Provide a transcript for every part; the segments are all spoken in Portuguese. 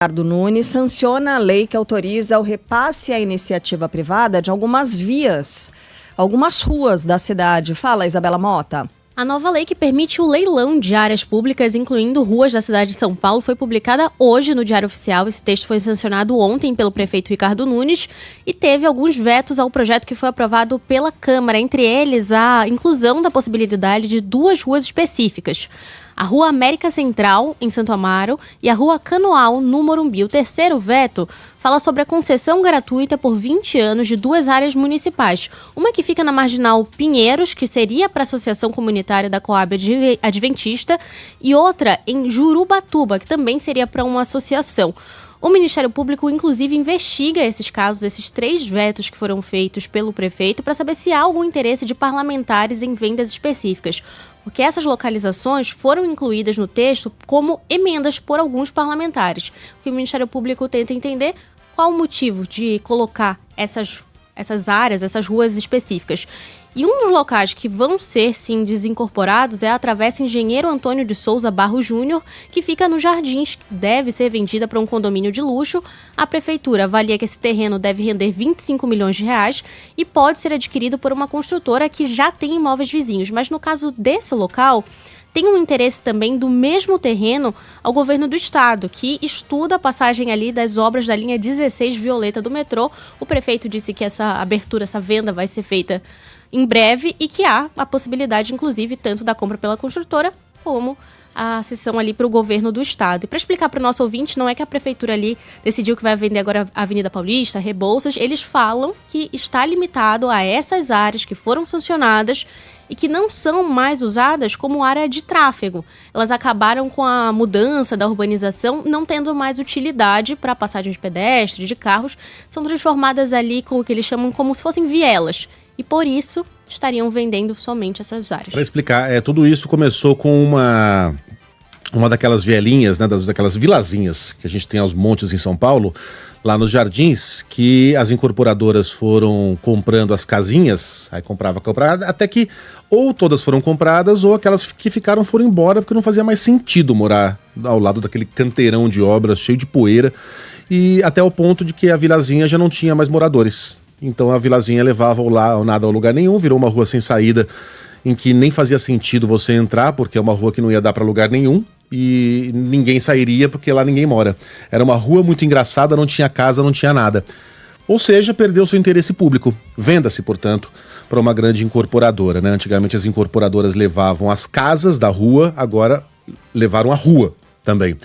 Ricardo Nunes sanciona a lei que autoriza o repasse à iniciativa privada de algumas vias, algumas ruas da cidade. Fala, Isabela Mota. A nova lei que permite o leilão de áreas públicas, incluindo ruas da cidade de São Paulo, foi publicada hoje no Diário Oficial. Esse texto foi sancionado ontem pelo prefeito Ricardo Nunes e teve alguns vetos ao projeto que foi aprovado pela Câmara, entre eles a inclusão da possibilidade de duas ruas específicas. A Rua América Central, em Santo Amaro, e a Rua Canoal, no Morumbi. O terceiro veto fala sobre a concessão gratuita por 20 anos de duas áreas municipais. Uma que fica na Marginal Pinheiros, que seria para a Associação Comunitária da Coab Adventista, e outra em Jurubatuba, que também seria para uma associação. O Ministério Público, inclusive, investiga esses casos, esses 3 vetos que foram feitos pelo prefeito, para saber se há algum interesse de parlamentares em vendas específicas. Porque essas localizações foram incluídas no texto como emendas por alguns parlamentares. O que o Ministério Público tenta entender qual o motivo de colocar essas áreas, essas ruas específicas. E um dos locais que vão ser, sim, desincorporados é a Travessa Engenheiro Antônio de Souza Barro Júnior, que fica nos Jardins, que deve ser vendida para um condomínio de luxo. A prefeitura avalia que esse terreno deve render 25 milhões de reais e pode ser adquirido por uma construtora que já tem imóveis vizinhos. Mas no caso desse local, tem um interesse também do mesmo terreno ao governo do estado, que estuda a passagem ali das obras da linha 16 Violeta do metrô. O prefeito disse que essa abertura, essa venda vai ser feita em breve e que há a possibilidade, inclusive, tanto da compra pela construtora como a cessão ali para o governo do estado. E para explicar para o nosso ouvinte, não é que a prefeitura ali decidiu que vai vender agora a Avenida Paulista, Rebouças. Eles falam que está limitado a essas áreas que foram sancionadas e que não são mais usadas como área de tráfego. Elas acabaram com a mudança da urbanização, não tendo mais utilidade para passagem de pedestres, de carros. São transformadas ali com o que eles chamam como se fossem vielas. E por isso estariam vendendo somente essas áreas. Para explicar, tudo isso começou com uma daquelas vielinhas, né, daquelas vilazinhas que a gente tem aos montes em São Paulo, lá nos Jardins, que as incorporadoras foram comprando as casinhas, aí comprava, até que ou todas foram compradas ou aquelas que ficaram foram embora porque não fazia mais sentido morar ao lado daquele canteirão de obras cheio de poeira, e até o ponto de que a vilazinha já não tinha mais moradores. Então a vilazinha levava o nada ao lugar nenhum, virou uma rua sem saída em que nem fazia sentido você entrar, porque é uma rua que não ia dar para lugar nenhum e ninguém sairia porque lá ninguém mora. Era uma rua muito engraçada, não tinha casa, não tinha nada. Ou seja, perdeu seu interesse público. Venda-se, portanto, para uma grande incorporadora, né? Antigamente as incorporadoras levavam as casas da rua, agora levaram a rua também.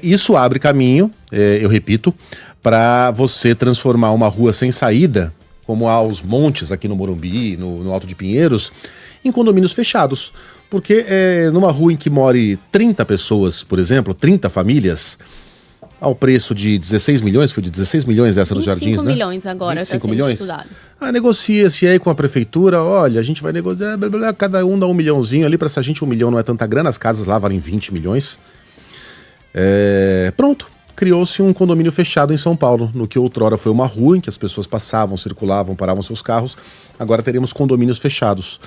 Isso abre caminho, eu repito, para você transformar uma rua sem saída, como há os montes aqui no Morumbi, no Alto de Pinheiros, em condomínios fechados. Porque numa rua em que more 30 pessoas, por exemplo, 30 famílias, ao preço de 16 milhões, foi de 16 milhões essa dos Jardins, né? 25 milhões agora, 25 milhões? Negocia-se aí com a prefeitura, olha, a gente vai negociar, blá, blá, blá, cada um dá $1 milhãozinho ali, para essa gente 1 milhão não é tanta grana, as casas lá valem 20 milhões. Pronto. Criou-se um condomínio fechado em São Paulo, no que outrora foi uma rua em que as pessoas passavam, circulavam, paravam seus carros. Agora teremos condomínios fechados.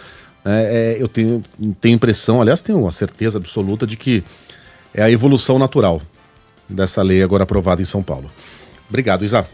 Eu tenho impressão, aliás, tenho uma certeza absoluta de que é a evolução natural dessa lei agora aprovada em São Paulo. Obrigado, Isa.